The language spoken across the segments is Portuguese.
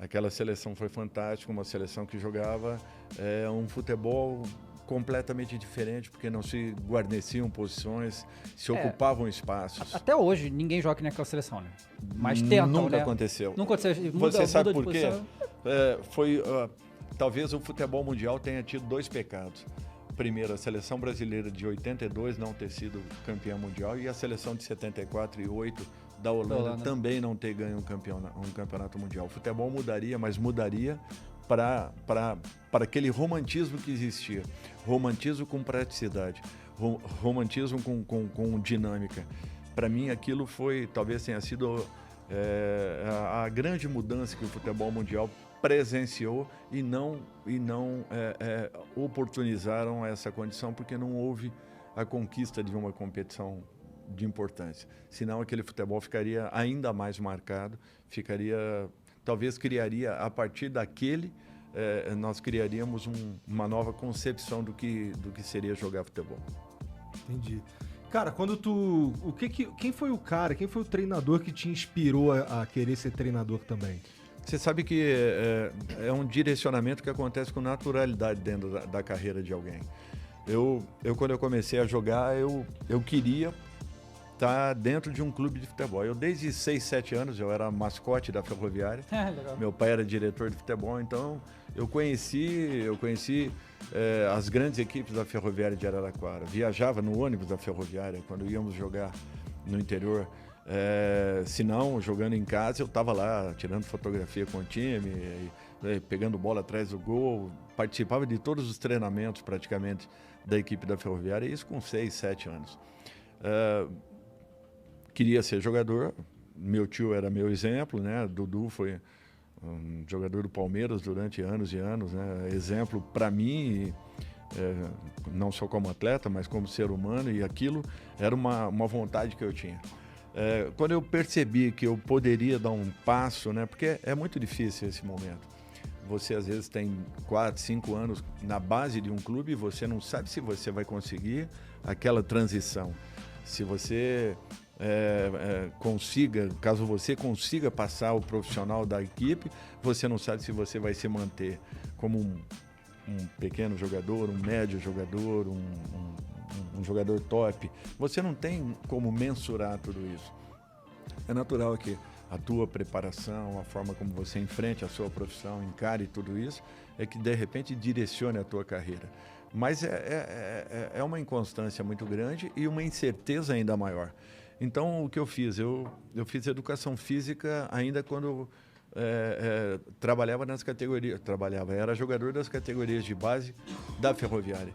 Aquela seleção foi fantástica, uma seleção que jogava um futebol completamente diferente, porque não se guarneciam posições, se ocupavam espaços. Até hoje, ninguém joga naquela seleção, né? Mas tentam, Nunca né? aconteceu. Nunca aconteceu. Você sabe muda por de quê? posição. Talvez o futebol mundial tenha tido 2 pecados. Primeiro, a seleção brasileira de 82 não ter sido campeã mundial e a seleção de 74 e 8 da Holanda também não ter ganho um campeonato mundial. O futebol mudaria, mas mudaria para aquele romantismo que existia. Romantismo com praticidade, romantismo com dinâmica. Para mim, aquilo talvez tenha sido a grande mudança que o futebol mundial presenciou e não oportunizaram essa condição, porque não houve a conquista de uma competição de importância. Senão aquele futebol ficaria ainda mais marcado, talvez criaria, a partir daquele, nós criaríamos uma nova concepção do que seria jogar futebol. Entendi. Cara, quem foi o treinador que te inspirou a querer ser treinador também? Você sabe que é um direcionamento que acontece com naturalidade dentro da carreira de alguém. Quando eu comecei a jogar, eu queria estar dentro de um clube de futebol. Eu, desde 6, 7 anos, eu era mascote da Ferroviária. Meu pai era diretor de futebol, então eu conheci as grandes equipes da Ferroviária de Araraquara. Viajava no ônibus da Ferroviária quando íamos jogar no interior. Se não, jogando em casa, eu estava lá tirando fotografia com o time, pegando bola atrás do gol, participava de todos os treinamentos praticamente da equipe da Ferroviária, isso com 6, 7 anos. Queria ser jogador, meu tio era meu exemplo, né? Dudu foi um jogador do Palmeiras durante anos e anos, né? Exemplo para mim, não só como atleta, mas como ser humano, e aquilo era uma vontade que eu tinha. Quando eu percebi que eu poderia dar um passo, né? Porque é muito difícil esse momento. Você às vezes tem 4, 5 anos na base de um clube e você não sabe se você vai conseguir aquela transição. Se você caso você consiga passar o profissional da equipe, você não sabe se você vai se manter como um pequeno jogador, um médio jogador, um jogador top. Você não tem como mensurar tudo isso. É natural que a tua preparação, a forma como você enfrente a sua profissão, encare tudo isso, é que de repente direcione a tua carreira. Mas é uma inconstância muito grande e uma incerteza ainda maior. Então, o que eu fiz? Eu fiz educação física ainda quando trabalhava nas categorias. Era jogador das categorias de base da Ferroviária.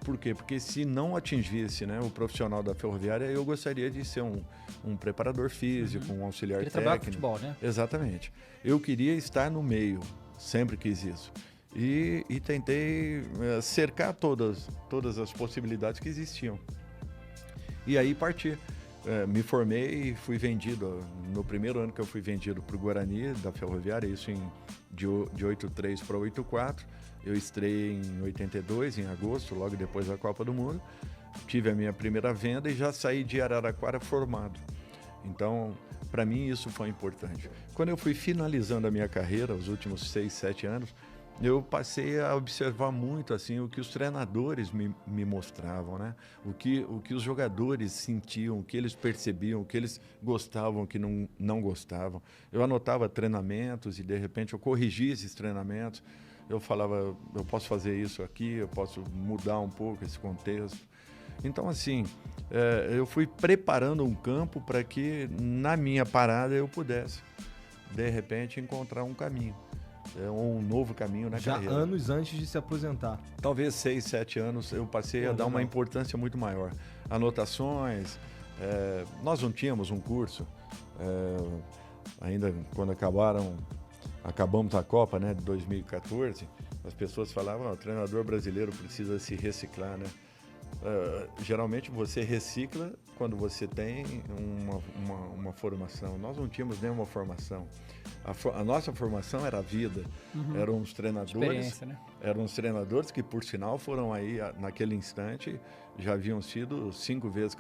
Por quê? Porque se não atingisse, né, o profissional da Ferroviária, eu gostaria de ser um preparador físico, um auxiliar técnico. Trabalhar com futebol, né? Exatamente. Eu queria estar no meio, sempre quis isso. E tentei cercar todas as possibilidades que existiam. E aí parti. Me formei e fui vendido. No primeiro ano que eu fui vendido para o Guarani, da Ferroviária, isso de 8-3 para 8-4. Eu estreiei em 82, em agosto, logo depois da Copa do Mundo. Tive a minha primeira venda e já saí de Araraquara formado. Então, para mim, isso foi importante. Quando eu fui finalizando a minha carreira, os últimos 6, 7 anos, eu passei a observar muito assim, o que os treinadores me mostravam, né? O que os jogadores sentiam, o que eles percebiam, o que eles gostavam, o que não gostavam. Eu anotava treinamentos e, de repente, eu corrigia esses treinamentos. Eu falava, eu posso fazer isso aqui, eu posso mudar um pouco esse contexto. Então, assim, eu fui preparando um campo para que, na minha parada, eu pudesse, de repente, encontrar um caminho. Um novo caminho na carreira. Já anos antes de se aposentar. Talvez 6, 7 anos eu passei a dar uma importância muito maior. Anotações, nós não tínhamos um curso, ainda quando acabamos a Copa, né, de 2014, as pessoas falavam, o treinador brasileiro precisa se reciclar, né? Geralmente você recicla quando você tem uma formação. Nós não tínhamos nenhuma formação. A nossa formação era a vida. Eram os treinadores, né? Eram os treinadores que, por sinal, foram aí, naquele instante, já haviam sido 5 vezes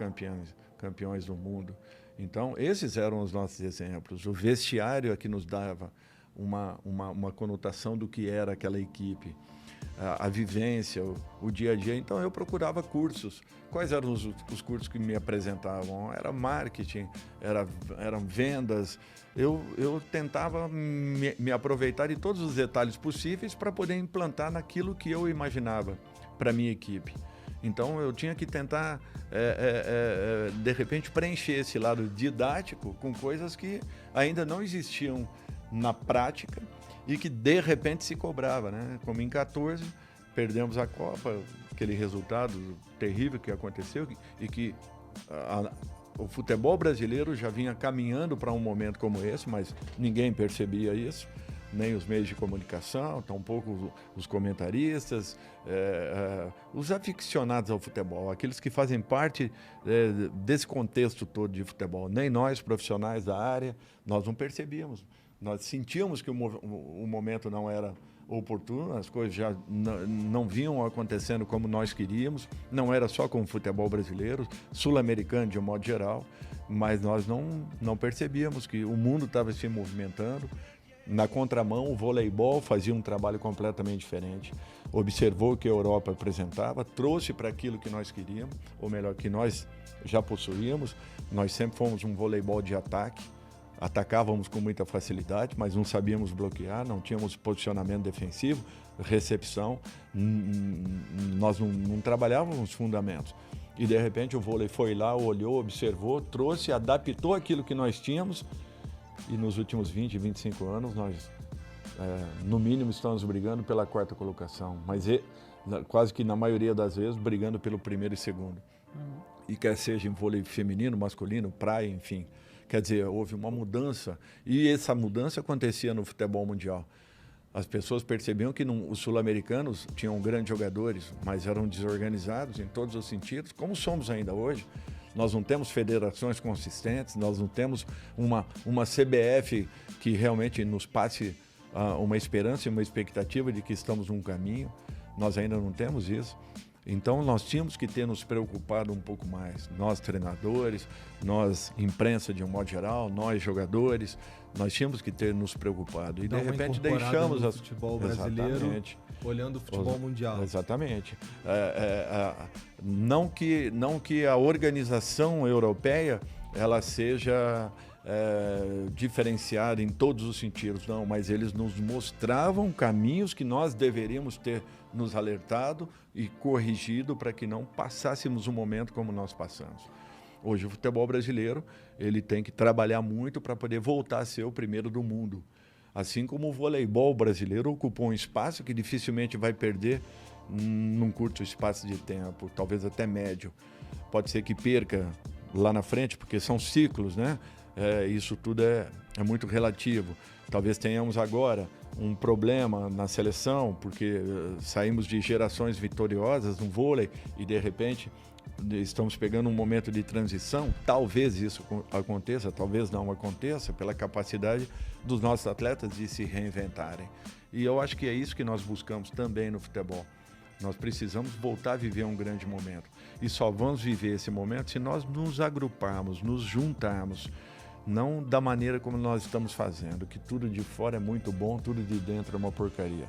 campeões do mundo. Então, esses eram os nossos exemplos. O vestiário é que nos dava uma conotação do que era aquela equipe, a vivência, o dia a dia. Então eu procurava cursos. Quais eram os cursos que me apresentavam? Era marketing, eram vendas. Eu tentava me aproveitar de todos os detalhes possíveis para poder implantar naquilo que eu imaginava para a minha equipe. Então eu tinha que tentar, de repente, preencher esse lado didático com coisas que ainda não existiam na prática e que de repente se cobrava, né? Como em 14, perdemos a Copa, aquele resultado terrível que aconteceu e que o futebol brasileiro já vinha caminhando para um momento como esse, mas ninguém percebia isso, nem os meios de comunicação, tampouco os comentaristas, os aficionados ao futebol, aqueles que fazem parte desse contexto todo de futebol. Nem nós, profissionais da área, nós não percebíamos. Nós sentíamos que o momento não era oportuno, as coisas já não vinham acontecendo como nós queríamos, não era só com o futebol brasileiro, sul-americano de um modo geral, mas nós não percebíamos que o mundo estava se movimentando. Na contramão, o voleibol fazia um trabalho completamente diferente, observou o que a Europa apresentava, trouxe para aquilo que nós queríamos, ou melhor, que nós já possuíamos. Nós sempre fomos um voleibol de ataque, atacávamos com muita facilidade, mas não sabíamos bloquear, não tínhamos posicionamento defensivo, recepção, nós não trabalhávamos os fundamentos. E de repente o vôlei foi lá, olhou, observou, trouxe, adaptou aquilo que nós tínhamos e nos últimos 20, 25 anos nós, no mínimo, estamos brigando pela 4ª colocação, mas quase que na maioria das vezes brigando pelo 1º e 2º. E quer seja em vôlei feminino, masculino, praia, enfim. Quer dizer, houve uma mudança, e essa mudança acontecia no futebol mundial. As pessoas percebiam que os sul-americanos tinham grandes jogadores, mas eram desorganizados em todos os sentidos, como somos ainda hoje. Nós não temos federações consistentes, nós não temos uma CBF que realmente nos passe uma esperança e uma expectativa de que estamos num caminho. Nós ainda não temos isso. Então, nós tínhamos que ter nos preocupado um pouco mais. Nós, treinadores, nós, imprensa de um modo geral, nós, jogadores, nós tínhamos que ter nos preocupado. E, de repente, deixamos o futebol brasileiro, exatamente, olhando o futebol mundial. Exatamente. Não que a organização europeia ela seja diferenciada em todos os sentidos, não, mas eles nos mostravam caminhos que nós deveríamos ter nos alertado e corrigido para que não passássemos um momento como nós passamos. Hoje o futebol brasileiro ele tem que trabalhar muito para poder voltar a ser o primeiro do mundo. Assim como o voleibol brasileiro ocupou um espaço que dificilmente vai perder num curto espaço de tempo, talvez até médio. Pode ser que perca lá na frente, porque são ciclos, né? Isso tudo é muito relativo. Talvez tenhamos agora um problema na seleção, porque saímos de gerações vitoriosas no vôlei e, de repente, estamos pegando um momento de transição. Talvez isso aconteça, talvez não aconteça, pela capacidade dos nossos atletas de se reinventarem. E eu acho que é isso que nós buscamos também no futebol. Nós precisamos voltar a viver um grande momento. E só vamos viver esse momento se nós nos agruparmos, nos juntarmos. Não da maneira como nós estamos fazendo, que tudo de fora é muito bom, tudo de dentro é uma porcaria.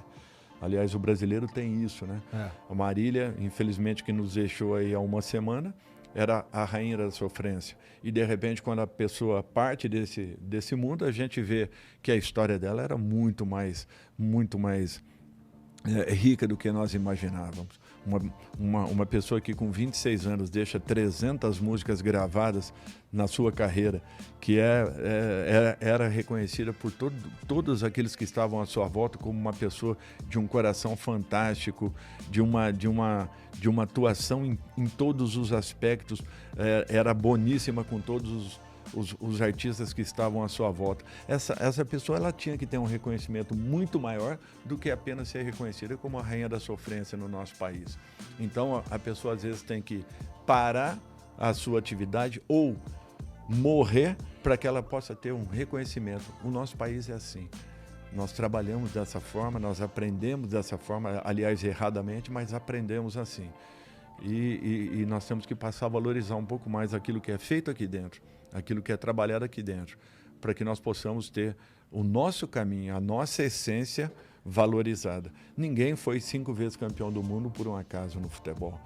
Aliás, o brasileiro tem isso, né? A Marília, infelizmente, que nos deixou aí há uma semana, era a rainha da sofrência. E, de repente, quando a pessoa parte desse mundo, a gente vê que a história dela era muito mais rica do que nós imaginávamos. Uma pessoa que com 26 anos deixa 300 músicas gravadas na sua carreira, que era reconhecida por todos aqueles que estavam à sua volta como uma pessoa de um coração fantástico, de uma atuação em todos os aspectos, era boníssima com todos os artistas que estavam à sua volta. Essa pessoa ela tinha que ter um reconhecimento muito maior do que apenas ser reconhecida como a rainha da sofrência no nosso país. Então, a pessoa às vezes tem que parar a sua atividade ou morrer para que ela possa ter um reconhecimento. O nosso país é assim. Nós trabalhamos dessa forma, nós aprendemos dessa forma, aliás, erradamente, mas aprendemos assim. E nós temos que passar a valorizar um pouco mais aquilo que é feito aqui dentro, aquilo que é trabalhado aqui dentro, para que nós possamos ter o nosso caminho, a nossa essência valorizada. Ninguém foi 5 vezes campeão do mundo por um acaso no futebol.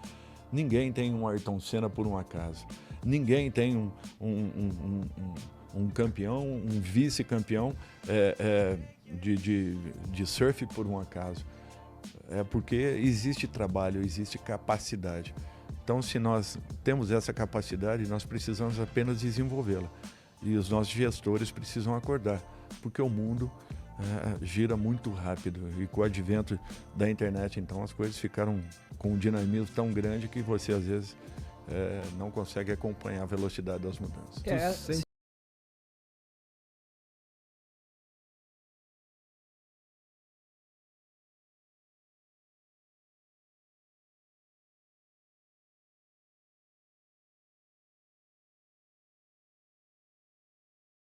Ninguém tem um Ayrton Senna por um acaso. Ninguém tem um campeão, um vice-campeão de surf por um acaso. É porque existe trabalho, existe capacidade. Então, se nós temos essa capacidade, nós precisamos apenas desenvolvê-la. E os nossos gestores precisam acordar, porque o mundo gira muito rápido. E com o advento da internet, então, as coisas ficaram com um dinamismo tão grande que você, às vezes, não consegue acompanhar a velocidade das mudanças.